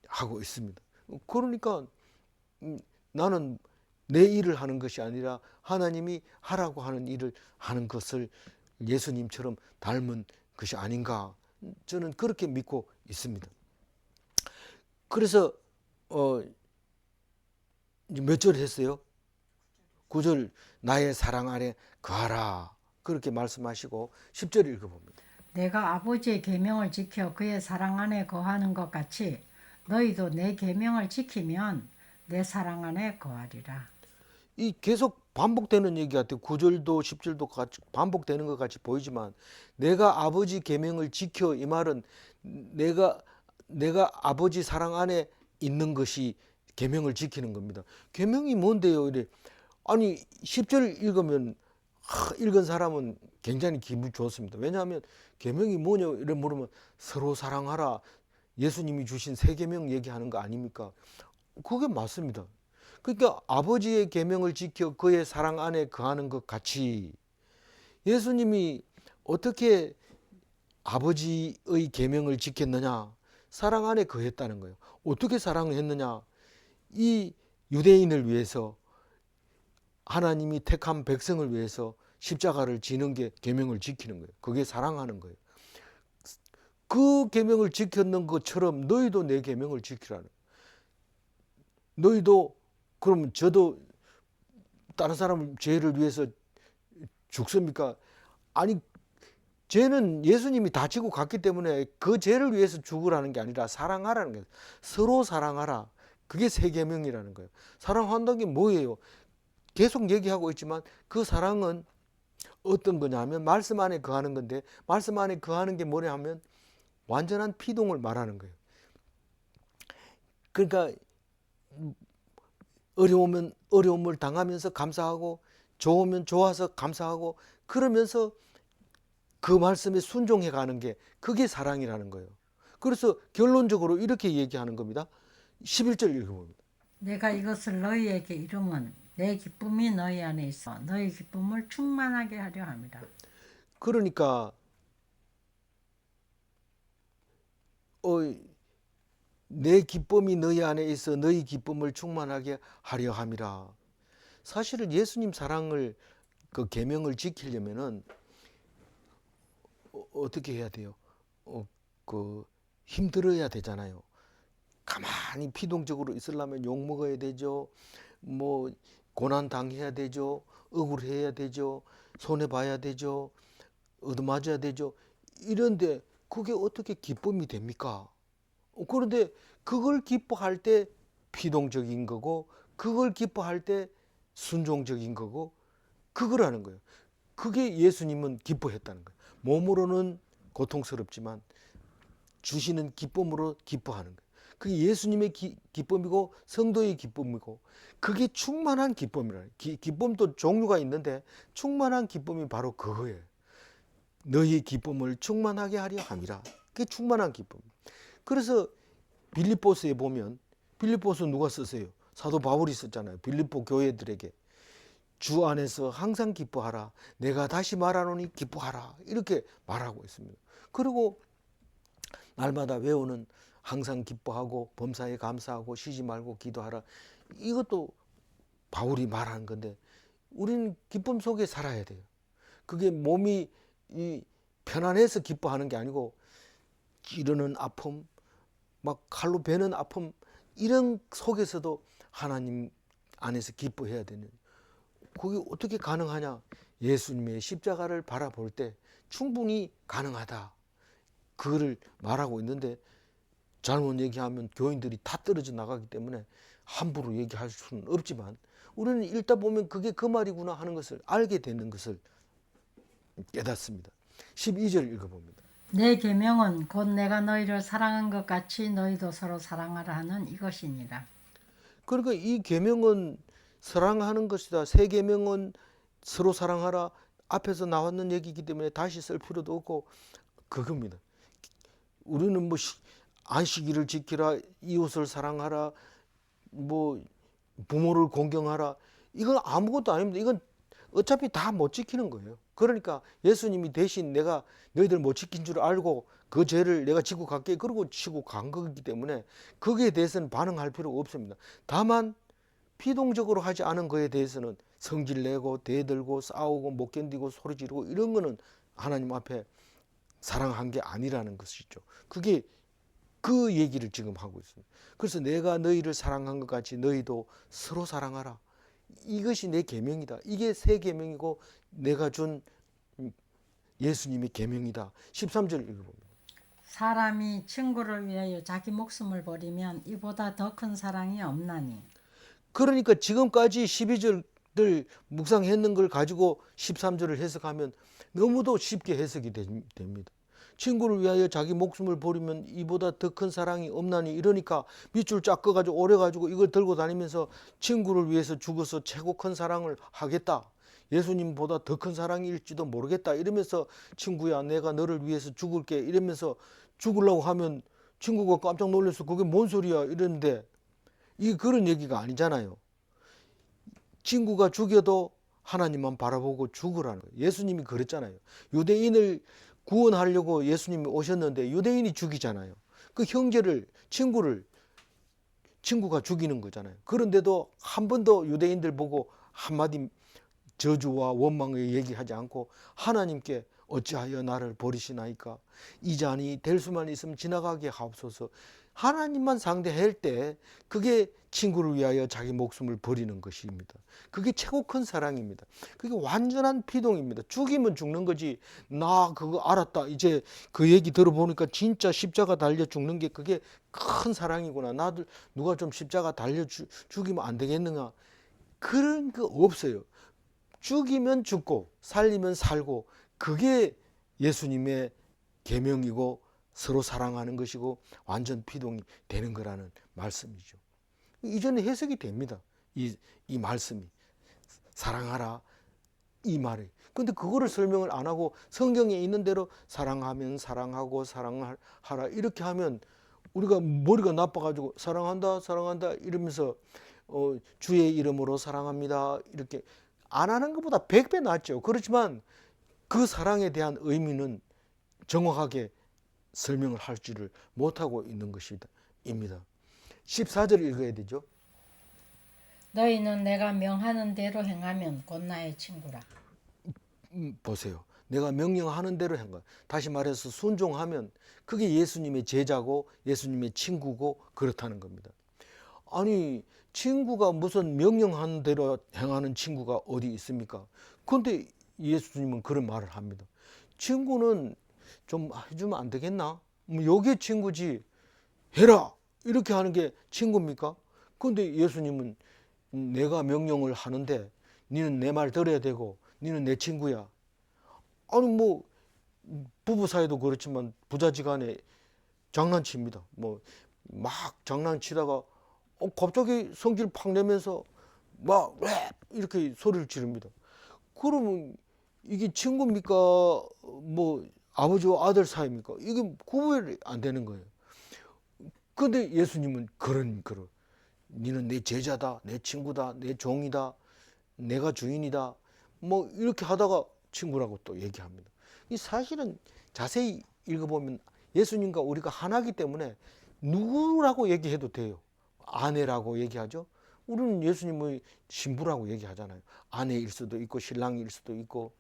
A: 하고 있습니다. 그러니까 나는 내 일을 하는 것이 아니라 하나님이 하라고 하는 일을 하는 것을 예수님처럼 닮은 것이 아닌가, 저는 그렇게 믿고 있습니다. 그래서 몇 절 했어요? 9절, 나의 사랑 아래 거하라 그렇게 말씀하시고 10절 읽어봅니다.
B: 내가 아버지의 계명을 지켜 그의 사랑 안에 거하는 것 같이 너희도 내 계명을 지키면 내 사랑 안에 거하리라.
A: 이 계속 반복되는 얘기 같아요. 9절도 10절도 같이 반복되는 것 같이 보이지만, 내가 아버지 계명을 지켜, 이 말은 내가 아버지 사랑 안에 있는 것이 계명을 지키는 겁니다. 계명이 뭔데요? 이래. 아니 10절 읽으면 읽은 사람은 굉장히 기분 좋습니다. 왜냐하면 계명이 뭐냐 이래 물으면 서로 사랑하라, 예수님이 주신 세 계명 얘기하는 거 아닙니까? 그게 맞습니다. 그러니까 아버지의 계명을 지켜 그의 사랑 안에 거하는 것 같이, 예수님이 어떻게 아버지의 계명을 지켰느냐? 사랑 안에 거했다는 거예요. 어떻게 사랑을 했느냐? 이 유대인을 위해서, 하나님이 택한 백성을 위해서 십자가를 지는 게 계명을 지키는 거예요. 그게 사랑하는 거예요. 그 계명을 지켰는 것처럼 너희도 내 계명을 지키라는 거예요. 너희도, 그럼 저도 다른 사람 죄를 위해서 죽습니까? 아니, 죄는 예수님이 다 지고 갔기 때문에 그 죄를 위해서 죽으라는 게 아니라 사랑하라는 거예요. 서로 사랑하라. 그게 세 계명이라는 거예요. 사랑한다는 게 뭐예요? 계속 얘기하고 있지만 그 사랑은 어떤 거냐면 말씀 안에 거하는 건데, 말씀 안에 거하는 게 뭐냐 하면 완전한 피동을 말하는 거예요. 그러니까 어려우면 어려움을 당하면서 감사하고, 좋으면 좋아서 감사하고, 그러면서 그 말씀에 순종해 가는 게, 그게 사랑이라는 거예요. 그래서 결론적으로 이렇게 얘기하는 겁니다. 11절 읽어봅니다.
B: 내가 이것을 너희에게 이름은 내 기쁨이 너희 안에 있어 너희 기쁨을 충만하게 하려 함이라.
A: 그러니까 내 기쁨이 너희 안에 있어 너희 기쁨을 충만하게 하려 함이라. 사실은 예수님 사랑을, 그 계명을 지키려면은 어떻게 해야 돼요? 힘들어야 되잖아요. 가만히 피동적으로 있으려면 욕 먹어야 되죠. 뭐 고난 당해야 되죠. 억울해야 되죠. 손해 봐야 되죠. 얻어맞아야 되죠. 이런데 그게 어떻게 기쁨이 됩니까? 그런데 그걸 기뻐할 때 피동적인 거고, 그걸 기뻐할 때 순종적인 거고, 그거라는 거예요. 그게 예수님은 기뻐했다는 거예요. 몸으로는 고통스럽지만 주시는 기쁨으로 기뻐하는 거예요. 그게 예수님의 기쁨이고 성도의 기쁨이고 그게 충만한 기쁨이라. 기쁨도 종류가 있는데 충만한 기쁨이 바로 그거예요. 너희 기쁨을 충만하게 하려 함이라. 그게 충만한 기쁨. 그래서 빌립보서에 보면 빌립보서 누가 썼어요? 사도 바울이 썼잖아요. 빌립보 교회들에게 주 안에서 항상 기뻐하라. 내가 다시 말하노니 기뻐하라. 이렇게 말하고 있습니다. 그리고 날마다 외우는 항상 기뻐하고 범사에 감사하고 쉬지 말고 기도하라. 이것도 바울이 말하는 건데 우리는 기쁨 속에 살아야 돼요. 그게 몸이 편안해서 기뻐하는 게 아니고 찌르는 아픔, 막 칼로 베는 아픔 이런 속에서도 하나님 안에서 기뻐해야 되는. 그게 어떻게 가능하냐? 예수님의 십자가를 바라볼 때 충분히 가능하다. 그거를 말하고 있는데 잘못 얘기하면 교인들이 다 떨어져 나가기 때문에 함부로 얘기할 수는 없지만 우리는 읽다 보면 그게 그 말이구나 하는 것을 알게 되는 것을 깨닫습니다. 12절 읽어봅니다.
B: 내 계명은 곧 내가 너희를 사랑한 것 같이 너희도 서로 사랑하라 하는 이것이니라.
A: 그러니까 이 계명은 사랑하는 것이다. 새 계명은 서로 사랑하라. 앞에서 나왔는 얘기이기 때문에 다시 쓸 필요도 없고 그겁니다. 우리는 뭐 안식일을 지키라, 이웃을 사랑하라, 뭐 부모를 공경하라. 이건 아무것도 아닙니다. 이건 어차피 다 못 지키는 거예요. 그러니까 예수님이 대신 내가 너희들 못 지킨 줄 알고 그 죄를 내가 지고 갈게 그러고 지고 간 거기 때문에 거기에 대해서는 반응할 필요가 없습니다. 다만 피동적으로 하지 않은 거에 대해서는 성질 내고 대들고 싸우고 못 견디고 소리 지르고 이런 거는 하나님 앞에 사랑한 게 아니라는 것이죠. 그게 그 얘기를 지금 하고 있습니다. 그래서 내가 너희를 사랑한 것 같이 너희도 서로 사랑하라. 이것이 내 계명이다. 이게 새 계명이고 내가 준 예수님의 계명이다. 13절 읽어봅니다.
B: 사람이 친구를 위하여 자기 목숨을 버리면 이보다 더 큰 사랑이 없나니.
A: 그러니까 지금까지 12절을 묵상했는 걸 가지고 13절을 해석하면 너무도 쉽게 해석이 됩니다. 친구를 위하여 자기 목숨을 버리면 이보다 더 큰 사랑이 없나니. 이러니까 밑줄 쫙 꺼가지고 오래가지고 이걸 들고 다니면서 친구를 위해서 죽어서 최고 큰 사랑을 하겠다. 예수님보다 더 큰 사랑일지도 모르겠다. 이러면서 친구야 내가 너를 위해서 죽을게. 이러면서 죽으려고 하면 친구가 깜짝 놀라서 그게 뭔 소리야 이러는데 이 그런 얘기가 아니잖아요. 친구가 죽여도 하나님만 바라보고 죽으라는 거예요. 예수님이 그랬잖아요. 유대인을 구원하려고 예수님이 오셨는데 유대인이 죽이잖아요. 그 형제를 친구가 죽이는 거잖아요. 그런데도 한 번도 유대인들 보고 한마디 저주와 원망을 얘기하지 않고 하나님께 어찌하여 나를 버리시나이까 이 잔이 될 수만 있으면 지나가게 하옵소서. 하나님만 상대할 때 그게 친구를 위하여 자기 목숨을 버리는 것입니다. 그게 최고 큰 사랑입니다. 그게 완전한 피동입니다. 죽이면 죽는 거지. 나 그거 알았다. 이제 그 얘기 들어보니까 진짜 십자가 달려 죽는 게 그게 큰 사랑이구나. 나도 누가 좀 십자가 달려 죽이면 안 되겠는가. 그런 거 없어요. 죽이면 죽고 살리면 살고 그게 예수님의 계명이고 서로 사랑하는 것이고 완전 피동이 되는 거라는 말씀이죠. 이전에 해석이 됩니다. 이 말씀이 사랑하라 이 말이. 근데 그거를 설명을 안 하고 성경에 있는 대로 사랑하면 사랑하고 사랑하라 이렇게 하면 우리가 머리가 나빠가지고 사랑한다 이러면서 주의 이름으로 사랑합니다 이렇게 안 하는 것보다 100배 낫죠. 그렇지만 그 사랑에 대한 의미는 정확하게 설명을 할 줄을 못하고 있는 것입니다. 14절 읽어야 되죠.
B: 너희는 내가 명하는 대로 행하면 곧 나의 친구라.
A: 보세요. 내가 명령하는 대로 한 것. 다시 말해서 순종하면 그게 예수님의 제자고 예수님의 친구고 그렇다는 겁니다. 아니 친구가 무슨 명령하는 대로 행하는 친구가 어디 있습니까? 그런데 예수님은 그런 말을 합니다. 친구는 좀 해주면 안 되겠나? 뭐 요게 친구지 해라 이렇게 하는 게 친구입니까? 그런데 예수님은 내가 명령을 하는데 니는 내 말 들어야 되고 니는 내 친구야. 아니 뭐 부부 사이도 그렇지만 부자지간에 장난칩니다. 뭐 막 장난치다가 갑자기 성질 팍 내면서 막 이렇게 소리를 지릅니다. 그러면 이게 친구입니까? 뭐 아버지와 아들 사이입니까? 이게 구분이 안 되는 거예요. 근데 예수님은 그런 니는 내 제자다, 내 친구다, 내 종이다, 내가 주인이다, 뭐 이렇게 하다가 친구라고 또 얘기합니다. 이 사실은 자세히 읽어보면 예수님과 우리가 하나이기 때문에 누구라고 얘기해도 돼요. 아내라고 얘기하죠. 우리는 예수님의 신부라고 얘기하잖아요. 아내일 수도 있고 신랑일 수도 있고.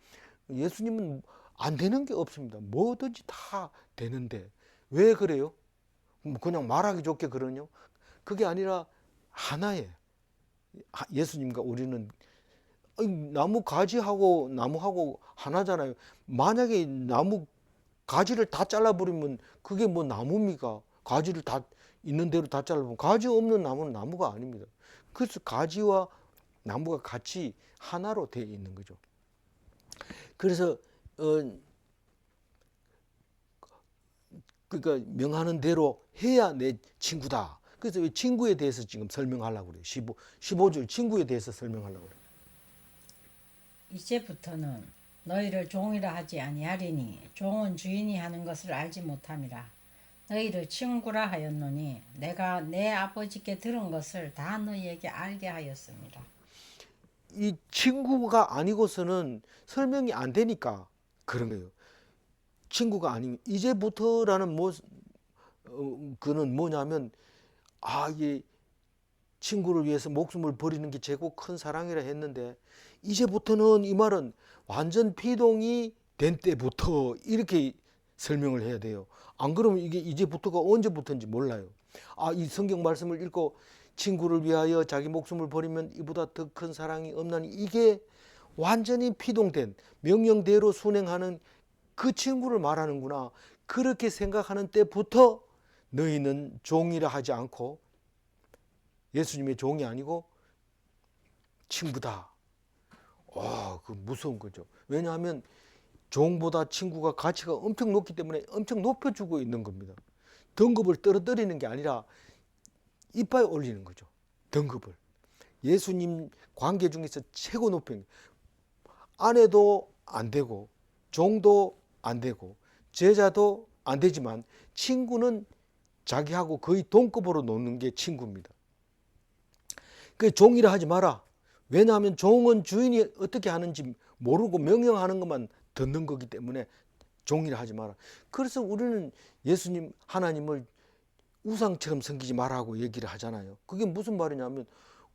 A: 예수님은 안 되는 게 없습니다. 뭐든지 다 되는데 왜 그래요? 그냥 말하기 좋게 그러냐? 그게 아니라 하나예요. 예수님과 우리는 나무 가지하고 나무하고 하나잖아요. 만약에 나무 가지를 다 잘라버리면 그게 뭐 나무입니까? 가지를 다 있는 대로 다 잘라버리면 가지 없는 나무는 나무가 아닙니다. 그래서 가지와 나무가 같이 하나로 되어 있는 거죠. 그래서 그러니까 명하는 대로 해야 내 친구다. 그래서 왜 친구에 대해서 지금 설명하려고 그래요. 15절 친구에 대해서 설명하려고 그래요.
B: 이제부터는 너희를 종이라 하지 아니하리니 종은 주인이 하는 것을 알지 못함이라. 너희를 친구라 하였노니 내가 내 아버지께 들은 것을 다 너희에게 알게 하였습니다.
A: 이 친구가 아니고서는 설명이 안 되니까 그런 거예요. 친구가 아니면 이제부터라는 그는 뭐냐면 이게 친구를 위해서 목숨을 버리는 게 최고 큰 사랑이라 했는데 이제부터는 이 말은 완전 피동이 된 때부터 이렇게 설명을 해야 돼요. 안 그러면 이게 이제부터가 언제부터인지 몰라요. 이 성경 말씀을 읽고 친구를 위하여 자기 목숨을 버리면 이보다 더 큰 사랑이 없나니 이게 완전히 피동된 명령대로 순행하는 그 친구를 말하는구나. 그렇게 생각하는 때부터 너희는 종이라 하지 않고 예수님의 종이 아니고 친구다. 그 무서운 거죠. 왜냐하면 종보다 친구가 가치가 엄청 높기 때문에 엄청 높여주고 있는 겁니다. 등급을 떨어뜨리는 게 아니라 이빨 올리는 거죠. 등급을. 예수님 관계 중에서 최고 높은 아내도 안 되고 종도 안 되고 제자도 안 되지만 친구는 자기하고 거의 동급으로 놓는 게 친구입니다. 그 종이라 하지 마라. 왜냐하면 종은 주인이 어떻게 하는지 모르고 명령하는 것만 듣는 거기 때문에 종이라 하지 마라. 그래서 우리는 예수님 하나님을 우상처럼 섬기지 말라고 얘기를 하잖아요. 그게 무슨 말이냐면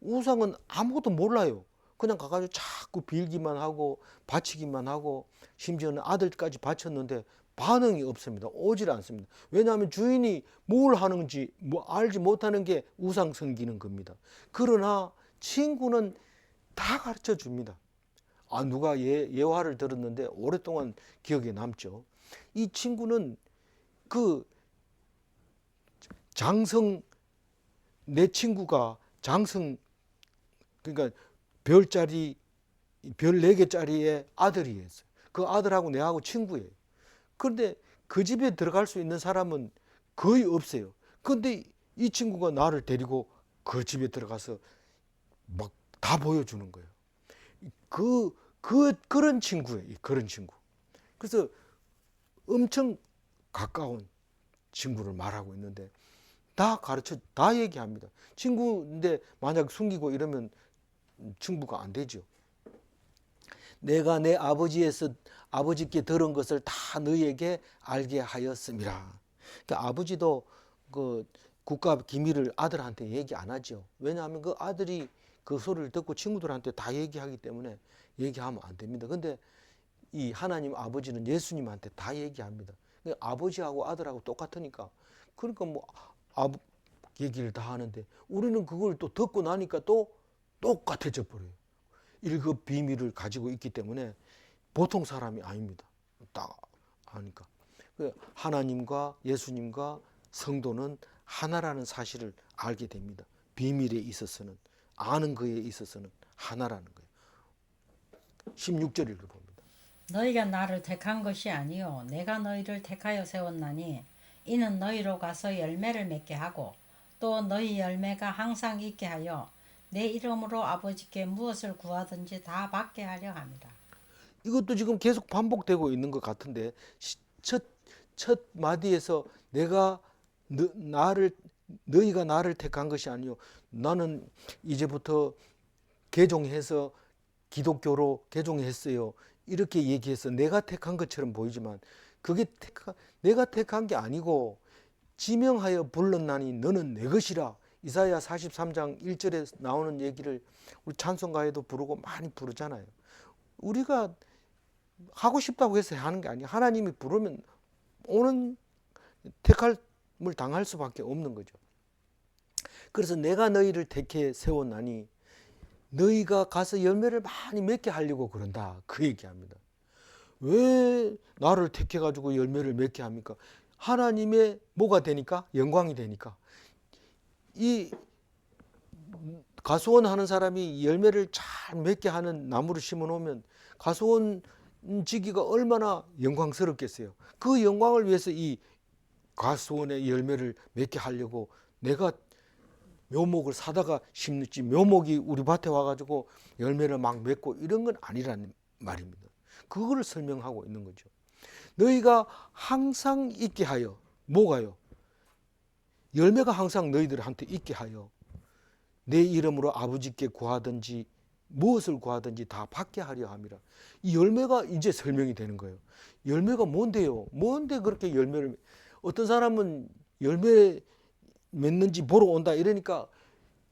A: 우상은 아무것도 몰라요. 그냥 가가지고 자꾸 빌기만 하고 바치기만 하고 심지어는 아들까지 바쳤는데 반응이 없습니다. 오질 않습니다. 왜냐하면 주인이 뭘 하는지 알지 못하는 게 우상 섬기는 겁니다. 그러나 친구는 다 가르쳐 줍니다. 누가 예화를 들었는데 오랫동안 기억에 남죠. 이 친구는 그 장성, 내 친구가 장성, 그러니까 별짜리, 별 4개짜리의 아들이었어요. 그 아들하고 내하고 친구예요. 그런데 그 집에 들어갈 수 있는 사람은 거의 없어요. 그런데 이 친구가 나를 데리고 그 집에 들어가서 막 다 보여주는 거예요. 그런 친구예요. 그런 친구. 그래서 엄청 가까운 친구를 말하고 있는데 다 다 얘기합니다. 친구인데 만약 숨기고 이러면 친구가 안 되죠. 내가 내 아버지께 들은 것을 다 너희에게 알게 하였음이라. 그러니까 아버지도 그 국가 기밀을 아들한테 얘기 안 하죠. 왜냐하면 그 아들이 그 소리를 듣고 친구들한테 다 얘기하기 때문에 얘기하면 안 됩니다. 근데 이 하나님 아버지는 예수님한테 다 얘기합니다. 아버지하고 아들하고 똑같으니까. 그러니까 얘기를 다 하는데 우리는 그걸 또 듣고 나니까 또 똑같아져 버려요. 1급 비밀을 가지고 있기 때문에 보통 사람이 아닙니다. 딱 하니까. 하나님과 예수님과 성도는 하나라는 사실을 알게 됩니다. 비밀에 있어서는, 아는 거에 있어서는 하나라는 거예요. 16절 읽어봅니다.
B: 너희가 나를 택한 것이 아니요 내가 너희를 택하여 세웠나니 이는 너희로 가서 열매를 맺게 하고 또 너희 열매가 항상 있게 하여 내 이름으로 아버지께 무엇을 구하든지 다 받게 하려 함이라.
A: 이것도 지금 계속 반복되고 있는 것 같은데 첫 마디에서 내가 너희가 나를 택한 것이 아니요 나는 이제부터 개종해서 기독교로 개종했어요. 이렇게 얘기해서 내가 택한 것처럼 보이지만 그게 내가 택한 게 아니고 지명하여 불렀나니 너는 내 것이라. 이사야 43장 1절에 나오는 얘기를 우리 찬송가에도 부르고 많이 부르잖아요. 우리가 하고 싶다고 해서 하는 게 아니에요. 하나님이 부르면 오는 택함을 당할 수밖에 없는 거죠. 그래서 내가 너희를 택해 세웠나니 너희가 가서 열매를 많이 맺게 하려고 그런다. 그 얘기합니다. 왜 나를 택해 가지고 열매를 맺게 합니까? 하나님의 뭐가 되니까? 영광이 되니까. 이 가수원 하는 사람이 열매를 잘 맺게 하는 나무를 심어 놓으면 가수원 지기가 얼마나 영광스럽겠어요. 그 영광을 위해서 이 가수원의 열매를 맺게 하려고 내가 묘목을 사다가 심는지 묘목이 우리 밭에 와가지고 열매를 막 맺고 이런 건 아니라는 말입니다. 그거를 설명하고 있는 거죠. 너희가 항상 있게 하여 뭐가요? 열매가 항상 너희들한테 있게 하여 내 이름으로 아버지께 구하든지 무엇을 구하든지 다 받게 하려 함이라. 이 열매가 이제 설명이 되는 거예요. 열매가 뭔데요? 뭔데 그렇게 열매를, 어떤 사람은 열매 맺는지 보러 온다 이러니까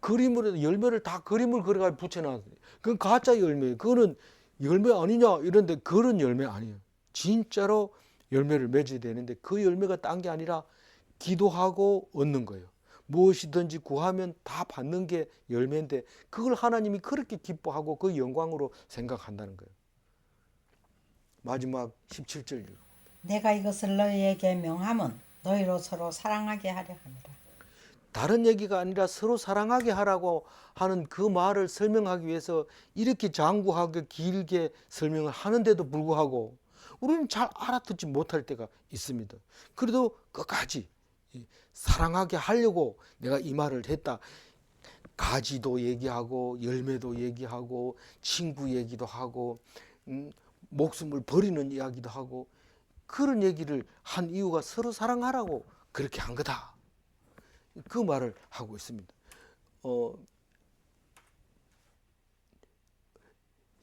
A: 그림으로 열매를 다 그림을 그려가지고 붙여놨어요. 그건 가짜 열매예요. 그거는 열매 아니냐 이런데 그런 열매 아니에요. 진짜로 열매를 맺어야 되는데 그 열매가 딴 게 아니라 기도하고 얻는 거예요. 무엇이든지 구하면 다 받는 게 열매인데 그걸 하나님이 그렇게 기뻐하고 그 영광으로 생각한다는 거예요. 마지막 17절.
B: 내가 이것을 너희에게 명함은 너희로 서로 사랑하게 하려 함이라.
A: 다른 얘기가 아니라 서로 사랑하게 하라고 하는 그 말을 설명하기 위해서 이렇게 장구하게 길게 설명을 하는데도 불구하고 우리는 잘 알아듣지 못할 때가 있습니다. 그래도 끝까지 사랑하게 하려고 내가 이 말을 했다. 가지도 얘기하고 열매도 얘기하고 친구 얘기도 하고 목숨을 버리는 이야기도 하고 그런 얘기를 한 이유가 서로 사랑하라고 그렇게 한 거다. 그 말을 하고 있습니다.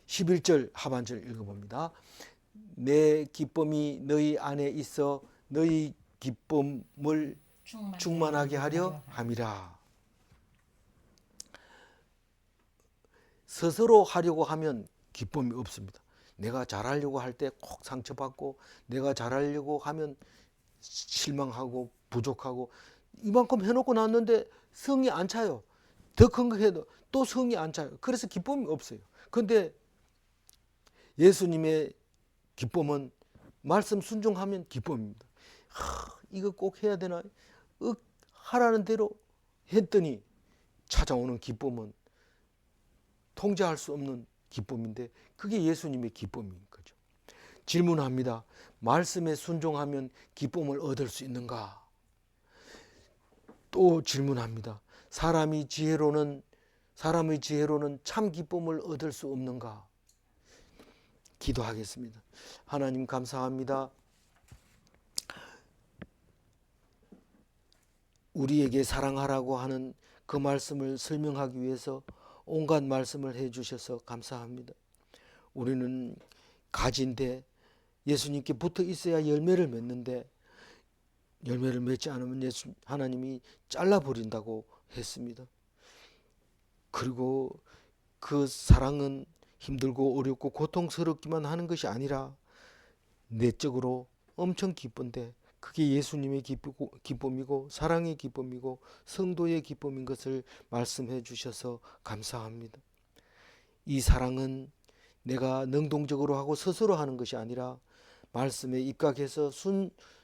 A: 11절 하반절 읽어봅니다. 내 기쁨이 너희 안에 있어 너희 기쁨을 충만하게 하려 함이라. 스스로 하려고 하면 기쁨이 없습니다. 내가 잘하려고 할 때 꼭 상처받고 내가 잘하려고 하면 실망하고 부족하고 이만큼 해놓고 났는데 성이 안 차요. 더 큰 거 해도 또 성이 안 차요. 그래서 기쁨이 없어요. 그런데 예수님의 기쁨은 말씀 순종하면 기쁨입니다. 이거 꼭 해야 되나? 하라는 대로 했더니 찾아오는 기쁨은 통제할 수 없는 기쁨인데 그게 예수님의 기쁨인 거죠. 질문합니다. 말씀에 순종하면 기쁨을 얻을 수 있는가? 또 질문합니다. 사람의 지혜로는 참 기쁨을 얻을 수 없는가? 기도하겠습니다. 하나님 감사합니다. 우리에게 사랑하라고 하는 그 말씀을 설명하기 위해서 온갖 말씀을 해주셔서 감사합니다. 우리는 가지인데 예수님께 붙어 있어야 열매를 맺는데 열매를 맺지 않으면 하나님이 잘라버린다고 했습니다. 그리고 그 사랑은 힘들고 어렵고 고통스럽기만 하는 것이 아니라 내적으로 엄청 기쁜데 그게 예수님의 기쁨이고 사랑의 기쁨이고 성도의 기쁨인 것을 말씀해 주셔서 감사합니다. 이 사랑은 내가 능동적으로 하고 스스로 하는 것이 아니라 말씀에 입각해서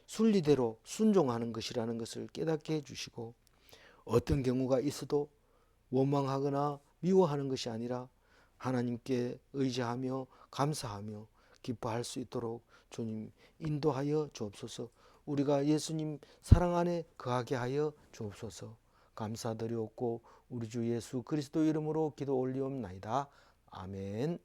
A: 순리대로 순종하는 것이라는 것을 깨닫게 해주시고 어떤 경우가 있어도 원망하거나 미워하는 것이 아니라 하나님께 의지하며 감사하며 기뻐할 수 있도록 주님 인도하여 주옵소서. 우리가 예수님 사랑 안에 거하게 하여 주옵소서. 감사드리옵고 우리 주 예수 그리스도 이름으로 기도 올리옵나이다. 아멘.